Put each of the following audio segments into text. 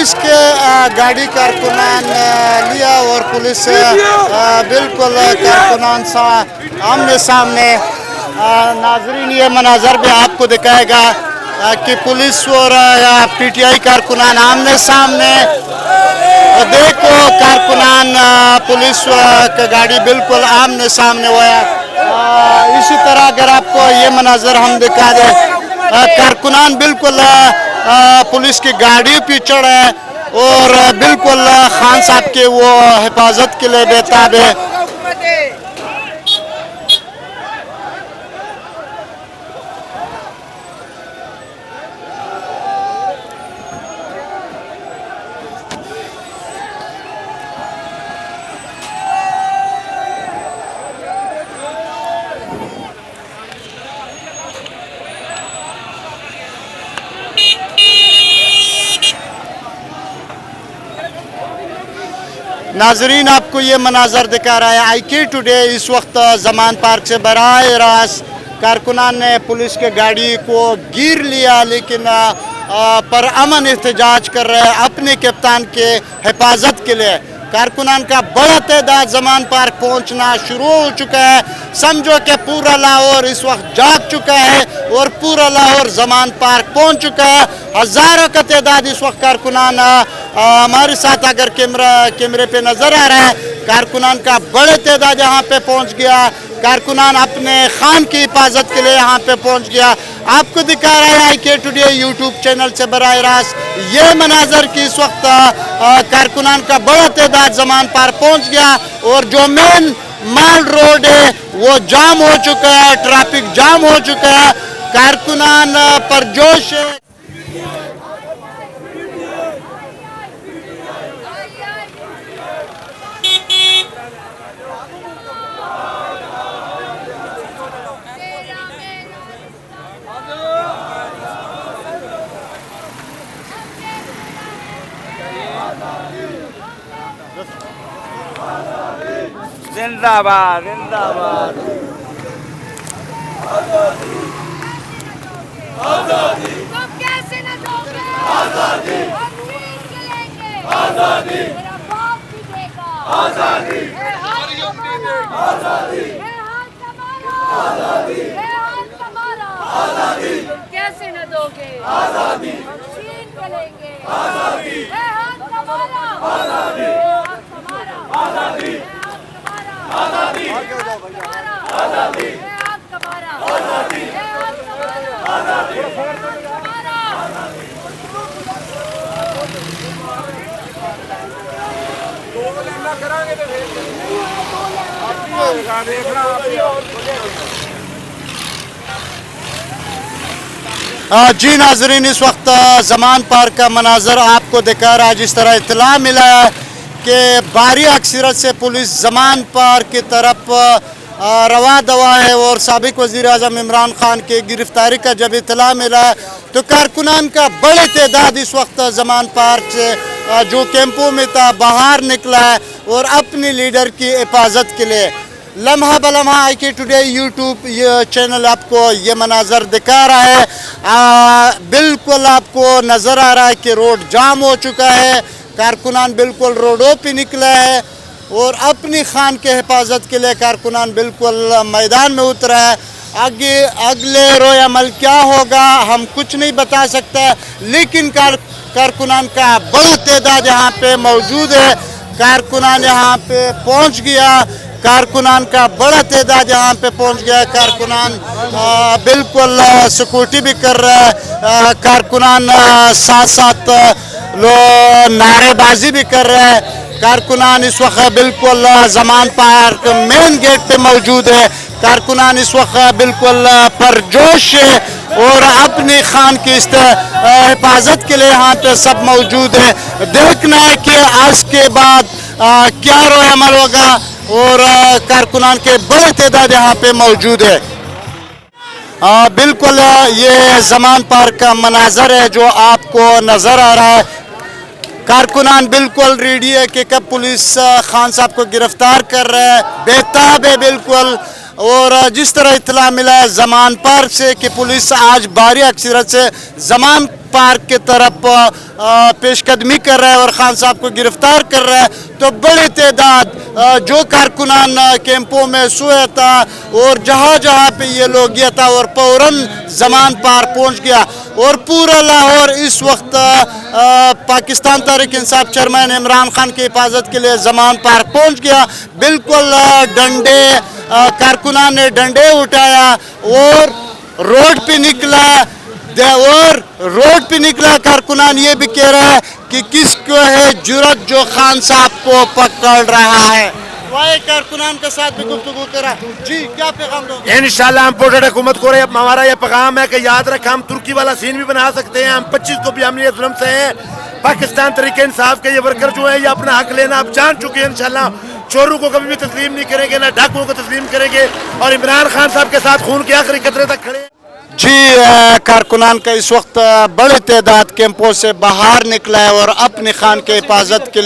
Police के गाड़ी कारकुनान लिया और पुलिस बिल्कुल कारकुनान सा आमने सामने। नाजरीन ये मनाजर भी आपको दिखाएगा कि पुलिस और पीटीआई कारकुनान आमने सामने। देखो कारकुनान पुलिस का गाड़ी बिल्कुल आमने सामने हुआ है। इसी तरह अगर आपको ये मनाजर हम दिखा दें, कारकुनान बिल्कुल पुलिस की गाड़ी पे चढ़े हैं और बिल्कुल खान साहब के वो हिफाजत के लिए बेताब है। नाजरीन आपको ये मनाजर दिखा रहा है IK टुडे। इस वक्त जमान पार्क से बराह रास्त कारकुनान ने पुलिस के गाड़ी को गिर लिया, लेकिन पर अमन एहतजाज कर रहे हैं अपने कप्तान के हिफाजत के लिए। कारकुनान का बड़ा तादाद जमान पार्क पहुंचना शुरू हो चुका है। समझो कि पूरा लाहौर इस वक्त जाग चुका है और पूरा लाहौर जमान पार्क पहुंच चुका है। हज़ारों का तादाद इस वक्त कारकुनान हमारे साथ अगर कैमरे पे नज़र आ रहा है, कारकुनान का बड़े तादाद यहाँ पे पहुँच गया। कारकुनान अपने खान की हिफाजत के लिए यहाँ पे पहुँच गया। आपको दिखा रहा है IK टुडे यूट्यूब चैनल से बराह रास्त ये मनाजर की इस वक्त कारकुनान का बड़ा तादाद जमान पार्क पहुँच गया और जो मेन माल रोड है वो जाम हो चुका है, ट्रैफिक जाम हो चुका है। कारकुनान परजोश है। जिंदाबाद जिंदाबाद। आजादी तुम कैसे न दोगे आजादी, हम छीन के लेंगे आजादी, मेरा बाप भी देगा आजादी, आजादी, आजादी, आजादी, तुम कैसे न दोगे आजादी, हम छीन के लेंगे आजादी, हाथ हमारा आजादी, आजादी, आजादी, आजादी, आजादी, जी नाजरीन, इस वक्त जमान पार्क का मनाजर आपको दिखा रहा है। जिस तरह इत्तला मिला है कि भारी अक्सरत से पुलिस जमान पार्क की तरफ रवा दवा है और साबिक वज़ीर आज़म इमरान खान की गिरफ्तारी का जब इत्तला मिला है तो कारकुनान का बड़े तादाद इस वक्त जमान पार्क से जो कैंपों में था बाहर निकला है और अपनी लीडर की हिफाजत के लिए। लम्हा बलम्हा IK टुडे यूट्यूब चैनल आपको ये मनाजर दिखा रहा है। बिल्कुल आपको नज़र आ रहा है कि रोड जाम हो चुका है। कारकुनान बिल्कुल रोडों पे निकला है और अपनी खान के हिफाजत के लिए कारकुनान बिल्कुल मैदान में उतरा है। आगे अगले रोय अमल क्या होगा हम कुछ नहीं बता सकते, लेकिन कारकुनान का बड़ा तादाद यहाँ पे मौजूद है। कारकुनान यहाँ पे पहुँच गया। कारकुनान का बड़ा तादाद यहाँ पे पहुँच गया। कारकुनान बिल्कुल सिक्योरिटी भी कर रहा है। कारकुनान साथ साथ नारेबाजी भी कर रहे हैं। कारकुनान इस वक्त बिल्कुल जमान पार्क मेन गेट पे मौजूद है। कारकुनान इस वक्त बिल्कुल परजोश है और अपनी खान की हिफाजत के लिए यहाँ पे सब मौजूद है। देखना है कि आज के बाद क्या रोय अमल होगा और कारकुनान के बड़े तादाद यहाँ पे मौजूद है। बिल्कुल ये जमान पार्क का मनाजर है जो आपको नज़र आ रहा है। कारकुनान बिल्कुल रेडी है कि कब पुलिस खान साहब को गिरफ्तार कर रहे हैं, बेताब है बिल्कुल। और जिस तरह इत्तला मिला है जमान पार्क से कि पुलिस आज भारी अक्सरत से जमान पार्क की तरफ पेशकदमी कर रहा है और खान साहब को गिरफ्तार कर रहा है, तो बड़ी तादाद जो कारकुनान कैंपों में सोया था और जहाँ जहाँ पे ये लोग गया था और फौरन ज़मान पार्क पहुँच गया और पूरा लाहौर इस वक्त पाकिस्तान तहरीक इंसाफ चेयरमैन इमरान खान की हिफाजत के लिए ज़मान पार्क पहुँच गया। बिल्कुल डंडे कारकुनान ने डंडे उठाया और रोड पे निकला और रोड पे निकला कारकुनान ये भी कह रहा है कि किसको है जुर्रत जो खान साहब को पकड़ रहा है। वही कारकुनान के साथ भी गुफ्तगू करा। जी क्या पैगाम दोगे? इंशाल्लाह हम पोर्ट्रेट हुकूमत को हमारा ये पैगाम है कि याद रखें हम तुर्की वाला सीन भी बना सकते हैं। हम 25 को भी हमने जुल्म से हैं। पाकिस्तान तरीके इंसाफ के ये वर्कर जो है ये अपना हक लेना अब जान चुके हैं। इंशाल्लाह चोरों को कभी भी तस्लीम नहीं करेंगे, ना डाकुओं को तस्लीम करेंगे और इमरान खान साहब के साथ खून के आखिरी कतरे तक खड़े। जी कारकुनान का इस वक्त बड़ी तादाद कैंपों से बाहर निकला है और अपनी खान के हिफाजत के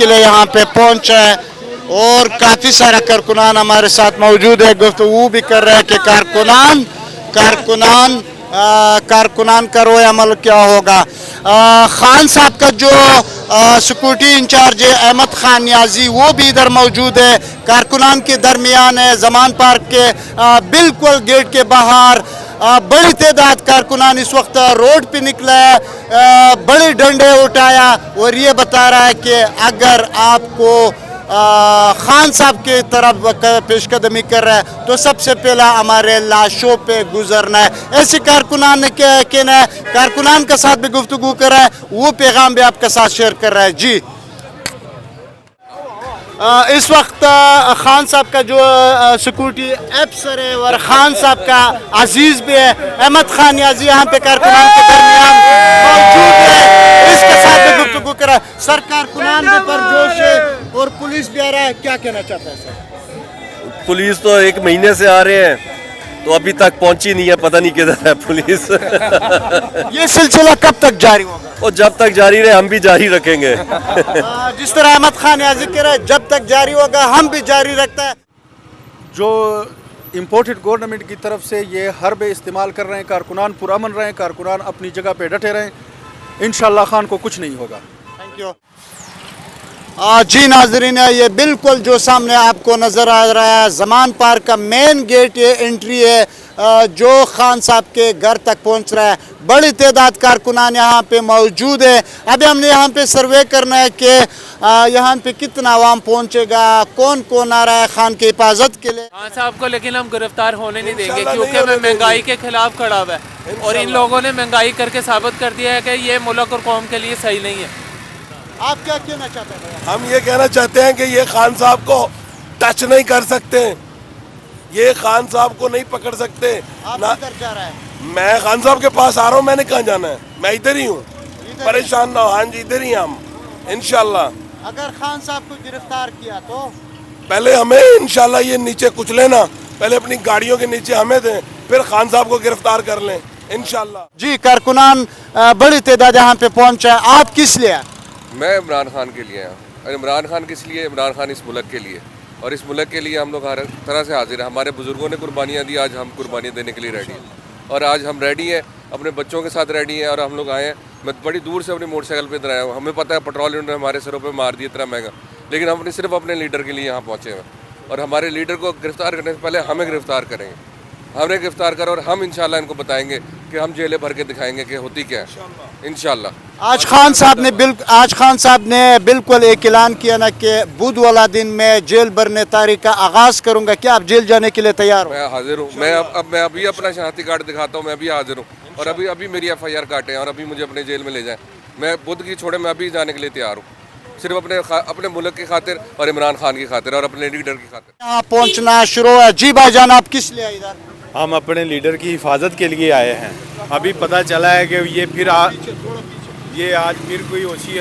लिए यहाँ पे पहुंचा है और काफ़ी सारा कारकुनान हमारे साथ मौजूद है। गुफ्तगू भी कर रहे हैं कि कारकुनान का रोया अमल क्या होगा। खान साहब का जो सिक्योरिटी इंचार्ज है अहमद खान नियाजी वो भी इधर मौजूद है, कारकुनान के दरमियान है। ज़मान पार्क के बिल्कुल गेट के बाहर बड़ी तादाद कारकुनान इस वक्त रोड पे निकला है, बड़े डंडे उठाया और ये बता रहा है कि अगर आपको खान साहब की तरफ पेशकदमी कर रहा है तो सबसे पहला हमारे लाशों पे गुजरना है। ऐसे कारकुनान ने कहना है। कारकुनान के साथ भी गुफ्तगू कर रहा है, वो पैगाम भी आपके साथ शेयर कर रहा है। जी इस वक्त खान साहब का जो सिक्योरिटी अफसर है और खान साहब का अजीज भी है अहमद खान नियाजी यहाँ पे कारकुनान के दरमियान मौजूद है, इसके साथ भी गुफ्तगू कर रहा है। सर कारकुनान भी परजोश है और पुलिस भी आ रहा है, क्या कहना चाहता है सर? पुलिस तो 1 महीने से आ रहे हैं तो अभी तक पहुंची नहीं है, पता नहीं किधर है पुलिस। ये सिलसिला कब तक जारी होगा? और जब तक जारी रहे हम भी जारी रखेंगे। जिस तरह अहमद खान नियाजी कह रहा है जब तक जारी होगा हम भी जारी रखता है। जो इम्पोर्टेड गवर्नमेंट की तरफ से ये हरब इस्तेमाल कर रहे हैं, कारकुनान पुरअमन रहे, कारकुनान अपनी जगह पे डटे रहें, इंशाल्लाह खान को कुछ नहीं होगा। Thank you. जी नाजरीन, ये बिल्कुल जो सामने आपको नज़र आ रहा है ज़मान पार्क का मेन गेट, ये एंट्री है जो खान साहब के घर तक पहुंच रहा है। बड़ी तादाद कारकुनान यहाँ पे मौजूद है। अभी हमने यहाँ पे सर्वे करना है कि यहाँ पे कितना आवाम पहुँचेगा, कौन कौन आ रहा है खान की हिफाजत के लिए। खान साहब को लेकिन हम गिरफ्तार होने नहीं देंगे क्योंकि मैं महंगाई के खिलाफ खड़ा हुआ है और इन लोगों ने महंगाई करके साबित कर दिया है कि ये मुल्क और कौम के लिए सही नहीं है। आप क्या कहना चाहते हैं? हम ये कहना चाहते हैं कि ये खान साहब को टच नहीं कर सकते, ये खान साहब को नहीं पकड़ सकते। आप किधर जा रहा है? मैं खान साहब के पास आ रहा हूँ, मैंने कहाँ जाना है, मैं इधर ही हूँ, परेशान ना हो। हाँ जी इधर ही हम इंशाल्लाह। अगर खान साहब को गिरफ्तार किया तो पहले हमें इंशाल्लाह ये नीचे कुछ लेना, पहले अपनी गाड़ियों के नीचे हमें दें, फिर खान साहब को गिरफ्तार कर लें इंशाल्लाह। जी कारकुनान बड़ी तादाद यहाँ पे पहुँचा है। आप किस लिए? मैं इमरान खान के लिए आया। और इमरान खान किस लिए? इमरान खान इस मुल्क के लिए, और इस मुल्क के लिए हम लोग हर तरह से हाजिर हैं। हमारे बुजुर्गों ने कुर्बानियाँ दी, आज हम कुर्बानियाँ देने के लिए रेडी हैं और आज हम रेडी हैं, अपने बच्चों के साथ रेडी हैं और हम लोग आए हैं। मैं बड़ी दूर से अपनी मोटरसाइकिल पे इधर आया हूँ। हमें पता है पेट्रोल इन्होंने हमारे सिरों पे मार दिया इतना महंगा, लेकिन हम सिर्फ अपने लीडर के लिए यहाँ पहुँचे हैं और हमारे लीडर को गिरफ्तार करने से पहले हमें गिरफ्तार करेंगे, हमें गिरफ्तार कर और हम इंशाल्लाह इनको बताएंगे कि हम जेलें भर के दिखाएंगे कि होती क्या है इंशाल्लाह। आज खान साहब ने बिल्कुल एक ऐलान किया ना कि बुध वाला दिन मैं जेल भरने तारीख का आगाज़ करूंगा। क्या आप जेल जाने के लिए तैयार हो? मैं हाजिर हूँ। मैं अभी अपना शनाख्ती कार्ड दिखाता हूँ, मैं अभी हाजिर हूँ और अभी मेरी FIR काटें और अभी मुझे अपने जेल में ले जाएं। मैं बुध की छोड़े, मैं अभी जाने के लिए तैयार हूँ, सिर्फ अपने मुल्क की खातिर और इमरान खान की खातिर और अपने लीडर की खातिर। यहाँ पहुँचना शुरू है। जी भाईजान आप किस लिए आए इधर? हम अपने लीडर की हिफाजत के लिए आए हैं। अभी पता चला है कि ये आज फिर कोई ओछी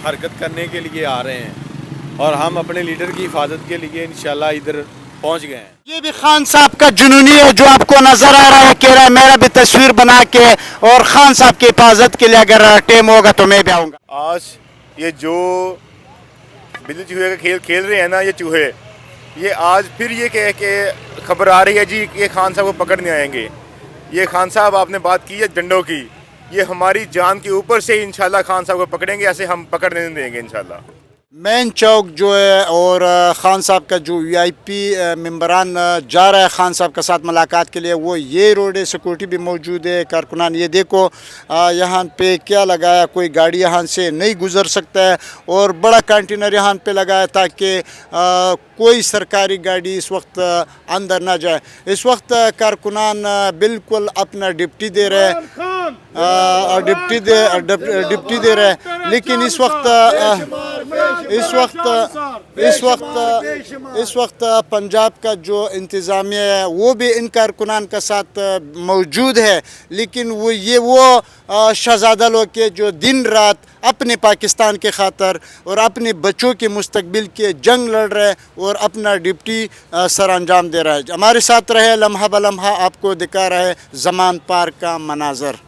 हरकत करने के लिए आ रहे हैं और हम अपने लीडर की हिफाजत के लिए इंशाल्लाह इधर पहुंच गए हैं। ये भी खान साहब का जुनूनी है जो आपको नजर आ रहा है, कह रहा है मेरा भी तस्वीर बना के और खान साहब की हिफाजत के लिए अगर टाइम होगा तो मैं भी आऊँगा। आज ये जो बिल्ली चूहे का खेल रहे हैं ना, ये चूहे, ये आज फिर ये कह के खबर आ रही है जी ये खान साहब को पकड़ने आएंगे। ये खान साहब आपने बात की है झंडों की, ये हमारी जान के ऊपर से इंशाल्लाह खान साहब को पकड़ेंगे, ऐसे हम पकड़ने नहीं देंगे इंशाल्लाह। मेन चौक जो है और ख़ान साहब का जो वीआईपी मेंबरान जा रहा है ख़ान साहब के साथ मुलाकात के लिए, वो ये रोड है, सिक्योरिटी भी मौजूद है। कारकुनान ये देखो यहाँ पे क्या लगाया, कोई गाड़ी यहाँ से नहीं गुज़र सकता है और बड़ा कंटेनर यहाँ पे लगाया ताकि कोई सरकारी गाड़ी इस वक्त अंदर ना जाए। इस वक्त कारकुनान बिल्कुल अपना डिप्टी दे रहे हैं, डिप्टी दे रहे हैं, लेकिन इस वक्त पंजाब का जो इंतज़ामिया है वो भी इन कारकुनान के साथ मौजूद है, लेकिन वो शहज़ादा लोग के जो दिन रात अपने पाकिस्तान के खातर और अपने बच्चों के मुस्तकबिल के जंग लड़ रहे हैं और अपना ड्यूटी सर अंजाम दे रहा है। हमारे साथ रहे, लम्हा ब लम्हा आपको दिखा रहा है ज़मान पार्क का मनाज़र।